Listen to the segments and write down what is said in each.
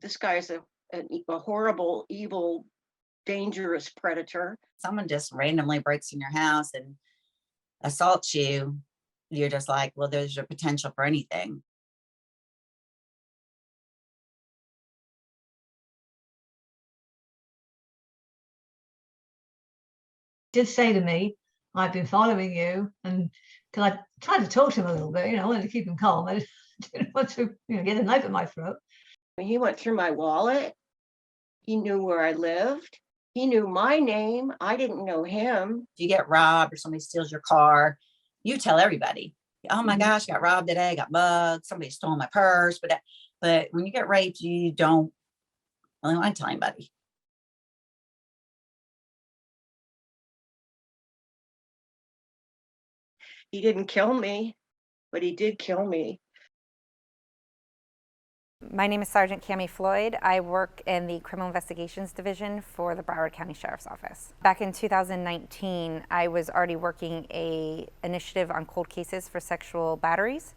this guy's a horrible, evil, dangerous predator. Someone just randomly breaks in your house and assaults you, you're just like, well, there's a potential for anything. Did say to me, I've been following you, and because I tried to talk to him a little bit, I wanted to keep him calm. I didn't want to, get a knife in my throat. He went through my wallet. He knew where I lived. He knew my name. I didn't know him. If you get robbed or somebody steals your car, you tell everybody, oh my gosh, got robbed today, got mugged, somebody stole my purse. But when you get raped, you don't really want to tell anybody. He didn't kill me, but he did kill me. My name is Sergeant Cami Floyd. I work in the Criminal Investigations Division for the Broward County Sheriff's Office. Back in 2019, I was already working an initiative on cold cases for sexual batteries,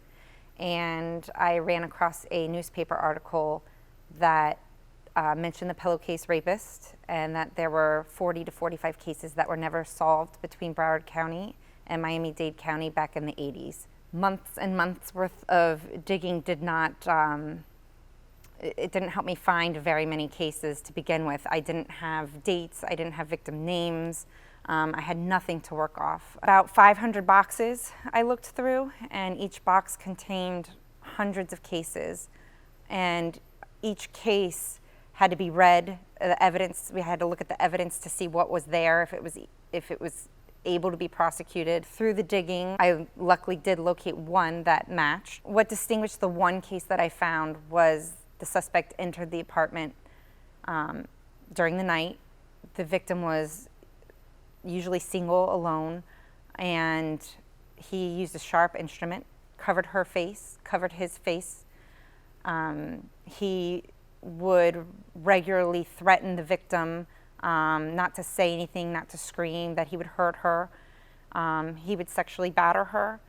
and I ran across a newspaper article that mentioned the Pillowcase Rapist, and that there were 40 to 45 cases that were never solved between Broward County and Miami-Dade County back in the 80s. Months and months worth of digging did not it didn't help me find very many cases to begin with. I didn't have dates, I didn't have victim names, I had nothing to work off. About 500 boxes I looked through, and each box contained hundreds of cases. And each case had to be read, the evidence, we had to look at the evidence to see what was there, if it was able to be prosecuted. Through the digging, I luckily did locate one that matched. What distinguished the one case that I found was the suspect entered the apartment during the night. The victim was usually single, alone, and he used a sharp instrument, covered her face, covered his face. He would regularly threaten the victim not to say anything, not to scream, that he would hurt her. He would sexually batter her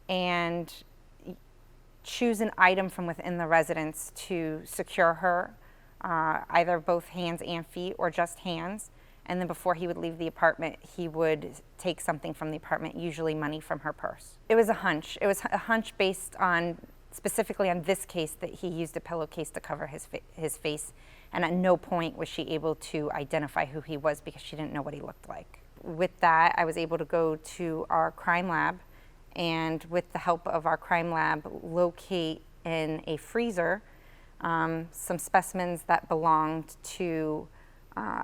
and choose an item from within the residence to secure her, either both hands and feet or just hands. And then before he would leave the apartment, he would take something from the apartment, usually money from her purse. It was a hunch. It was a hunch based on, specifically on this case, that he used a pillowcase to cover his face. And at no point was she able to identify who he was because she didn't know what he looked like. With that, I was able to go to our crime lab, and with the help of our crime lab, locate in a freezer some specimens that belonged to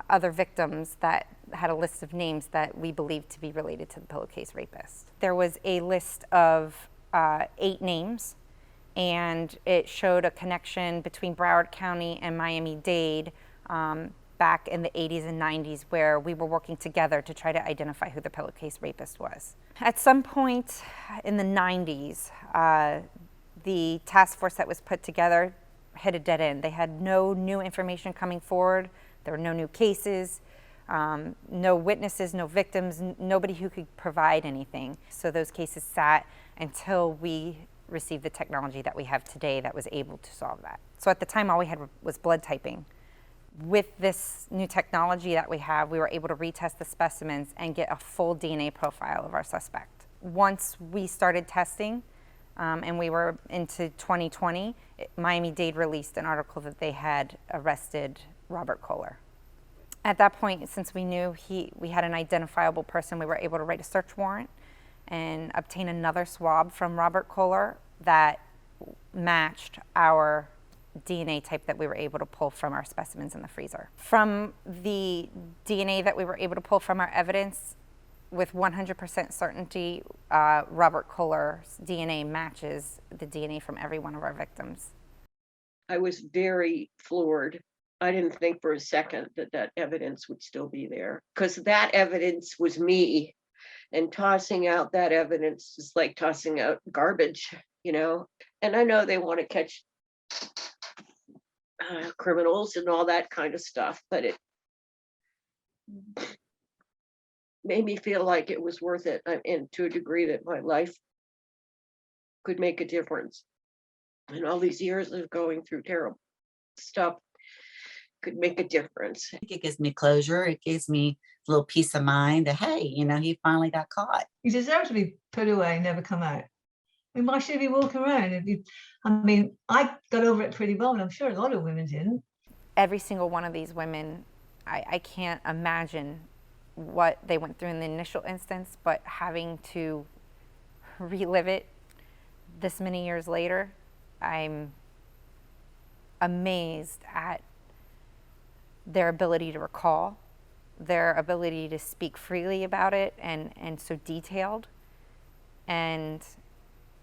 other victims that had a list of names that we believed to be related to the Pillowcase Rapist. There was a list of 8 names, and it showed a connection between Broward County and Miami-Dade back in the 80s and 90s, where we were working together to try to identify who the Pillowcase Rapist was. At some point in the 90s, the task force that was put together hit a dead end. They had no new information coming forward. There were no new cases, no witnesses, no victims, nobody who could provide anything. So those cases sat until we received the technology that we have today that was able to solve that. So at the time, all we had was blood typing. With this new technology that we have, we were able to retest the specimens and get a full DNA profile of our suspect. Once we started testing, and we were into 2020, Miami-Dade released an article that they had arrested Robert Koehler. At that point, since we knew we had an identifiable person, we were able to write a search warrant and obtain another swab from Robert Koehler that matched our DNA type that we were able to pull from our specimens in the freezer. From the DNA that we were able to pull from our evidence, with 100% certainty, Robert Koehler's DNA matches the DNA from every one of our victims. I was very floored. I didn't think for a second that evidence would still be there, because that evidence was me, and tossing out that evidence is like tossing out garbage, And I know they want to catch criminals and all that kind of stuff, but it made me feel like it was worth it, and to a degree that my life could make a difference. And all these years of going through terrible stuff could make a difference. I think it gives me closure. It gives me a little peace of mind that, hey, he finally got caught. You deserve to be put away and never come out. I mean, why should he be walking around? I got over it pretty well, and I'm sure a lot of women didn't. Every single one of these women, I can't imagine what they went through in the initial instance, but having to relive it this many years later, I'm amazed at their ability to recall, their ability to speak freely about it and so detailed. And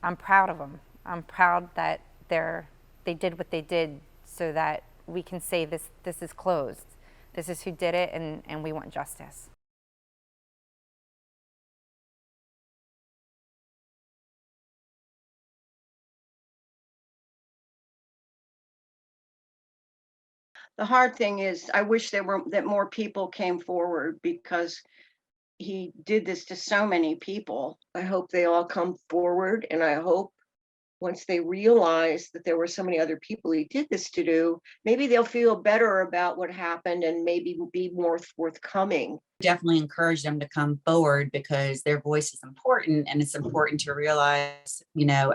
I'm proud of them. I'm proud that they did what they did so that we can say this is closed. This is who did it, and we want justice. The hard thing is, I wish that more people came forward, because he did this to so many people. I hope they all come forward, and I hope once they realize that there were so many other people he did this to, maybe they'll feel better about what happened and maybe be more forthcoming. Definitely encourage them to come forward, because their voice is important, and it's important to realize,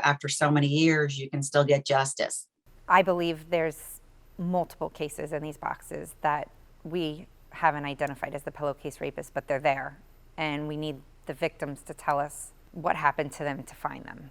after so many years, you can still get justice. I believe there's multiple cases in these boxes that we haven't identified as the pillowcase rapists, but they're there, and we need the victims to tell us what happened to them to find them.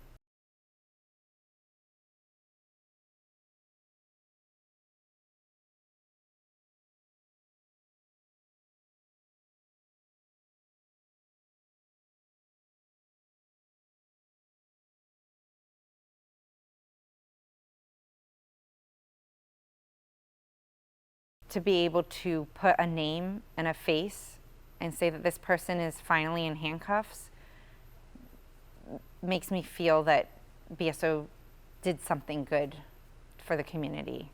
To be able to put a name and a face and say that this person is finally in handcuffs makes me feel that BSO did something good for the community.